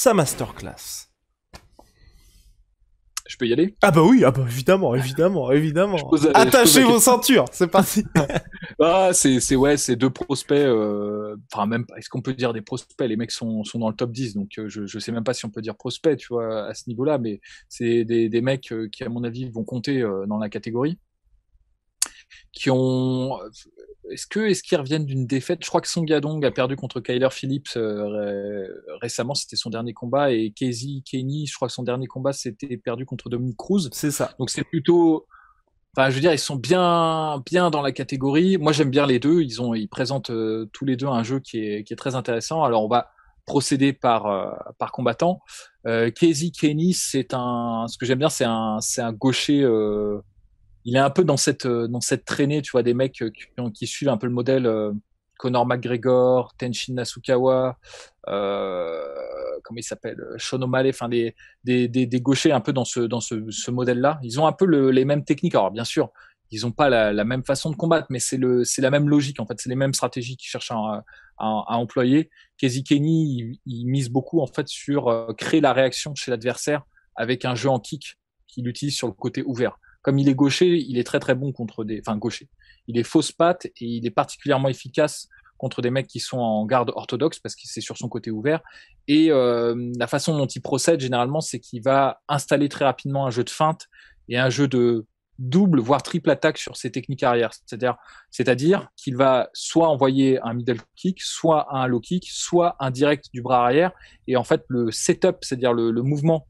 sa masterclass. Je peux y aller? Ah bah oui, évidemment. Attachez vos ceintures, c'est parti. C'est deux prospects, enfin même, est-ce qu'on peut dire des prospects? Les mecs sont dans le top 10, donc je sais même pas si on peut dire prospects, tu vois, à ce niveau-là, mais c'est des mecs qui, à mon avis, vont compter dans la catégorie, qui ont... Est-ce qu'ils reviennent d'une défaite? Je crois que Song Yadong a perdu contre Kyler Phillips récemment, c'était son dernier combat, et Casey Kenny, je crois que son dernier combat, c'était perdu contre Dominic Cruz. C'est ça. Donc c'est plutôt... Enfin, je veux dire, ils sont bien dans la catégorie. Moi, j'aime bien les deux. Ils présentent tous les deux un jeu qui est très intéressant. Alors, on va procéder par combattant. Casey Kenny, ce que j'aime bien, c'est un gaucher. Il est un peu dans cette traînée, tu vois, des mecs qui suivent un peu le modèle Conor McGregor, Tenshin Nasukawa, comment il s'appelle, Sean O'Malley, enfin des gauchers un peu dans ce modèle-là. Ils ont un peu les mêmes techniques. Alors bien sûr, ils ont pas la même façon de combattre, mais c'est la même logique en fait, c'est les mêmes stratégies qu'ils cherchent à employer. Casey Kenny, il mise beaucoup en fait sur créer la réaction chez l'adversaire avec un jeu en kick qu'il utilise sur le côté ouvert. Comme il est gaucher, il est très très bon gaucher. Il est fausse patte et il est particulièrement efficace contre des mecs qui sont en garde orthodoxe parce que c'est sur son côté ouvert. Et la façon dont il procède généralement, c'est qu'il va installer très rapidement un jeu de feinte et un jeu de double voire triple attaque sur ses techniques arrière. C'est-à-dire qu'il va soit envoyer un middle kick, soit un low kick, soit un direct du bras arrière. Et en fait, le setup, c'est-à-dire le mouvement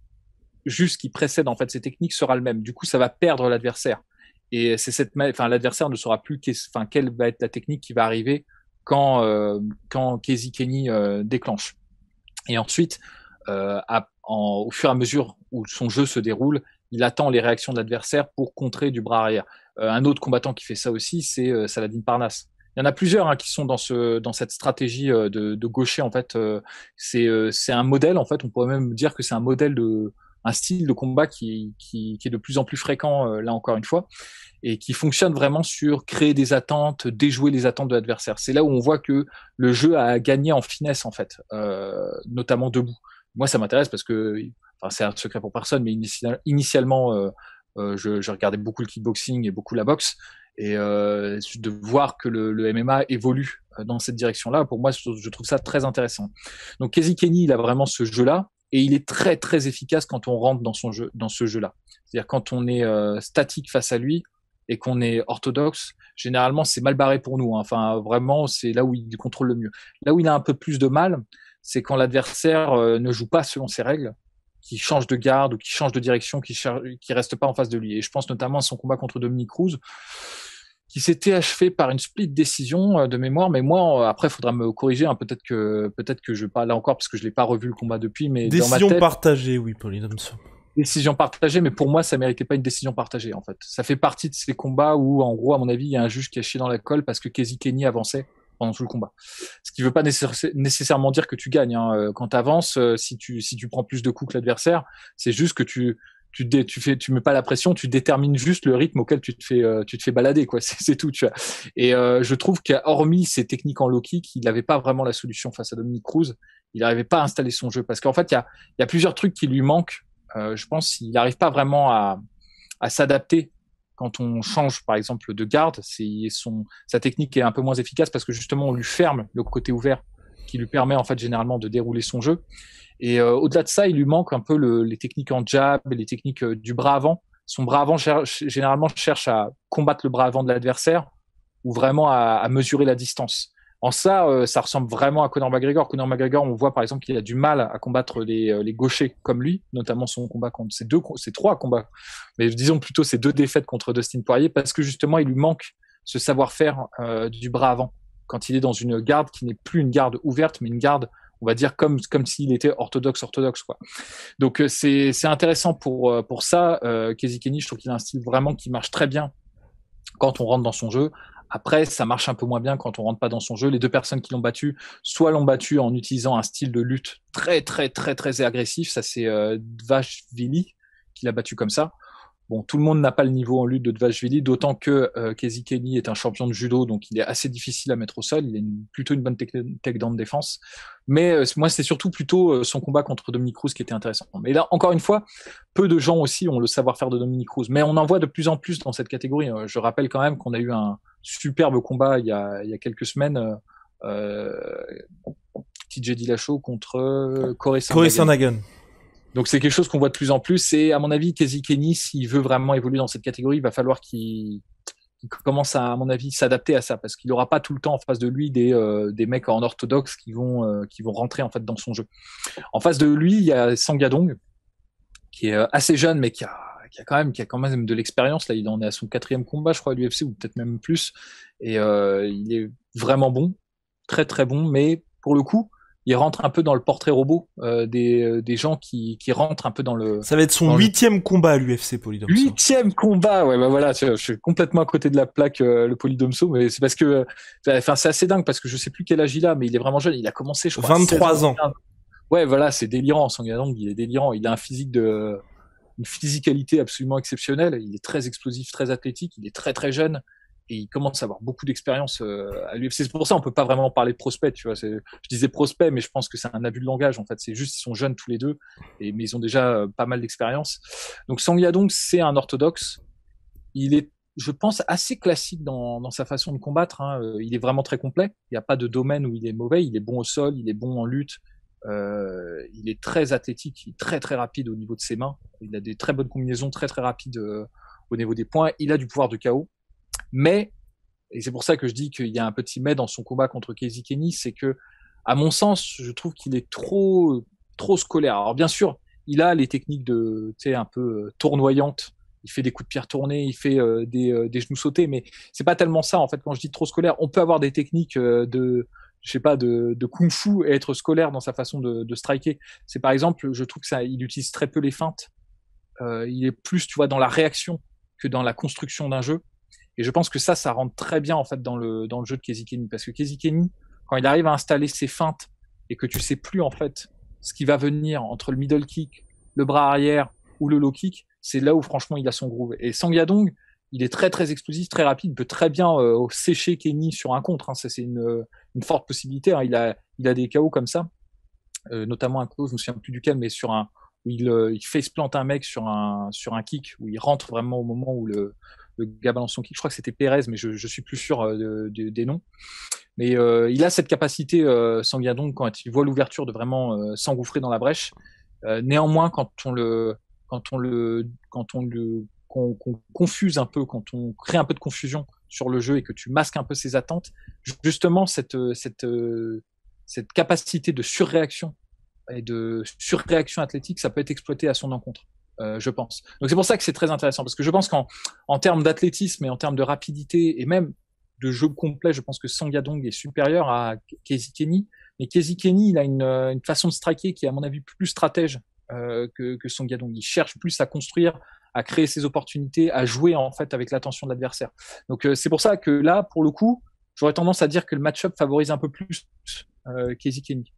juste qui précède en fait ces techniques sera le même. Du coup, ça va perdre l'adversaire. Et l'adversaire ne saura plus quelle va être la technique qui va arriver quand Casey Kenny déclenche. Et ensuite, au fur et à mesure où son jeu se déroule, il attend les réactions de l'adversaire pour contrer du bras arrière. Un autre combattant qui fait ça aussi, c'est Saladin Parnasse. Il y en a plusieurs qui sont dans cette stratégie de gaucher en fait. C'est un modèle en fait. On pourrait même dire que c'est un style de combat qui est de plus en plus fréquent là encore une fois et qui fonctionne vraiment sur créer des attentes, déjouer les attentes de l'adversaire. C'est là où on voit que le jeu a gagné en finesse en fait, notamment debout. Moi, ça m'intéresse parce que, enfin, c'est un secret pour personne, mais initialement, je regardais beaucoup le kickboxing et beaucoup la boxe, et de voir que le MMA évolue dans cette direction-là, pour moi, je trouve ça très intéressant. Donc, Casey Kenny, il a vraiment ce jeu-là. Et il est très très efficace quand on rentre dans ce jeu-là. C'est-à-dire quand on est statique face à lui et qu'on est orthodoxe, généralement c'est mal barré pour nous. Enfin vraiment, c'est là où il contrôle le mieux. Là où il a un peu plus de mal, c'est quand l'adversaire ne joue pas selon ses règles, qui change de garde ou qui change de direction, qui reste pas en face de lui. Et je pense notamment à son combat contre Dominic Cruz, qui s'était achevé par une split décision de mémoire, mais moi après il faudra me corriger, peut-être que je parle là encore parce que je l'ai pas revu le combat depuis, mais décision dans ma tête, partagée, oui, Pauline. décision partagée, mais pour moi ça méritait pas une décision partagée en fait. Ça fait partie de ces combats où en gros à mon avis il y a un juge qui a chié dans la colle parce que Casey Kenny avançait pendant tout le combat. Ce qui veut pas nécessairement dire que tu gagnes. Quand tu avances, si tu prends plus de coups que l'adversaire, c'est juste que tu mets pas la pression, tu détermines juste le rythme auquel tu te fais balader, quoi. C'est tout, tu vois. Et je trouve qu'hormis ces techniques en low kick, il n'avait pas vraiment la solution face à Dominic Cruz. Il n'arrivait pas à installer son jeu parce qu'en fait, il y a plusieurs trucs qui lui manquent. Je pense qu'il n'arrive pas vraiment à s'adapter quand on change, par exemple, de garde. Sa technique est un peu moins efficace parce que justement, on lui ferme le côté ouvert qui lui permet en fait généralement de dérouler son jeu. Et au-delà de ça, il lui manque un peu les techniques en jab, les techniques du bras avant. Son bras avant généralement cherche à combattre le bras avant de l'adversaire ou vraiment à mesurer la distance. En ça, ça ressemble vraiment à Conor McGregor. Conor McGregor, on voit par exemple qu'il a du mal à combattre les gauchers comme lui, notamment son combat contre ces trois combats, mais disons plutôt ces deux défaites contre Dustin Poirier, parce que justement il lui manque ce savoir-faire du bras avant quand il est dans une garde qui n'est plus une garde ouverte, mais une garde, on va dire comme s'il était orthodoxe quoi. Donc c'est intéressant pour ça. Casey Kenny, je trouve qu'il a un style vraiment qui marche très bien quand on rentre dans son jeu. Après, ça marche un peu moins bien quand on rentre pas dans son jeu. Les deux personnes qui l'ont battu, soit l'ont battu en utilisant un style de lutte très très très très agressif. Ça c'est Dvalishvili qui l'a battu comme ça. Bon, tout le monde n'a pas le niveau en lutte de Dvalishvili, d'autant que Casey Kenny est un champion de judo, donc il est assez difficile à mettre au sol. Il a plutôt une bonne takedown défense. Mais moi, c'est surtout plutôt son combat contre Dominick Cruz qui était intéressant. Mais là, encore une fois, peu de gens aussi ont le savoir-faire de Dominick Cruz. Mais on en voit de plus en plus dans cette catégorie. Je rappelle quand même qu'on a eu un superbe combat il y a quelques semaines. TJ Dillashaw contre Corey Sandhagen. Donc c'est quelque chose qu'on voit de plus en plus. Et à mon avis, Casey Kenny, s'il veut vraiment évoluer dans cette catégorie, il va falloir qu'il commence à mon avis, s'adapter à ça, parce qu'il n'aura pas tout le temps en face de lui des mecs en orthodoxe qui vont rentrer en fait dans son jeu. En face de lui, il y a Sang Yadong, qui est assez jeune, mais qui a quand même de l'expérience. Là, il en est à son 4e combat, je crois, à l'UFC, ou peut-être même plus. Et il est vraiment bon, très très bon, mais pour le coup, il rentre un peu dans le portrait robot des gens qui rentrent un peu dans le... Ça va être son 8e combat à l'UFC, Polydomso. 8e combat, ouais, bah voilà, je suis complètement à côté de la plaque, le Polydomso, mais c'est parce que, enfin, c'est assez dingue, parce que je sais plus quel âge il a, mais il est vraiment jeune, il a commencé, je crois, 23 ans. Ouais, voilà, c'est délirant, Sang Yadong, il est délirant, il a une physicalité absolument exceptionnelle, il est très explosif, très athlétique, il est très très jeune, et il commence à avoir beaucoup d'expérience à l'UFC. C'est pour ça on peut pas vraiment parler de prospect, tu vois. Je disais prospect, mais je pense que c'est un abus de langage. En fait, c'est juste ils sont jeunes tous les deux, mais ils ont déjà pas mal d'expérience. Donc Sang Yadong, c'est un orthodoxe. Il est, je pense, assez classique dans sa façon de combattre. Hein. Il est vraiment très complet. Il n'y a pas de domaine où il est mauvais. Il est bon au sol, il est bon en lutte. Il est très athlétique, il est très très rapide au niveau de ses mains. Il a des très bonnes combinaisons, très très rapides au niveau des points. Il a du pouvoir de KO. Mais, et c'est pour ça que je dis qu'il y a un petit mais dans son combat contre Casey Kenny, c'est que, à mon sens, je trouve qu'il est trop scolaire. Alors bien sûr, il a les techniques de, tu sais, un peu tournoyantes. Il fait des coups de pierre tournés, il fait des genoux sautés, mais c'est pas tellement ça en fait. Quand je dis trop scolaire, on peut avoir des techniques de kung-fu et être scolaire dans sa façon de striker. C'est par exemple, je trouve que ça, il utilise très peu les feintes. Il est plus, tu vois, dans la réaction que dans la construction d'un jeu. Et je pense que ça rentre très bien en fait dans le jeu de Casey Kenny, parce que Casey Kenny, quand il arrive à installer ses feintes et que tu sais plus en fait ce qui va venir entre le middle kick, le bras arrière ou le low kick, c'est là où franchement il a son groove. Et Sang Yadong, il est très très explosif, très rapide, il peut très bien sécher Kenny sur un contre. Hein. Ça c'est une forte possibilité. Hein. Il a des KO comme ça, notamment un KO, je me souviens plus duquel, mais sur un où il faceplant un mec sur un kick où il rentre vraiment au moment où le gars balance son kick. Je crois que c'était Perez, mais je suis plus sûr des noms. Mais il a cette capacité, Sang Yadong, quand il voit l'ouverture, de vraiment s'engouffrer dans la brèche. Néanmoins, quand qu'on confuse un peu, quand on crée un peu de confusion sur le jeu et que tu masques un peu ses attentes, justement cette capacité de surréaction et de surréaction athlétique, ça peut être exploité à son encontre. Je pense. Donc c'est pour ça que c'est très intéressant, parce que je pense qu'en termes d'athlétisme et en termes de rapidité et même de jeu complet, je pense que Sang Yadong est supérieur à Casey Kenny. Mais Casey Kenny, il a une façon de striker qui est à mon avis plus stratège que Sang Yadong. Il cherche plus à construire, à créer ses opportunités, à jouer en fait avec l'attention de l'adversaire. Donc c'est pour ça que là, pour le coup, j'aurais tendance à dire que le match-up favorise un peu plus Casey Kenny.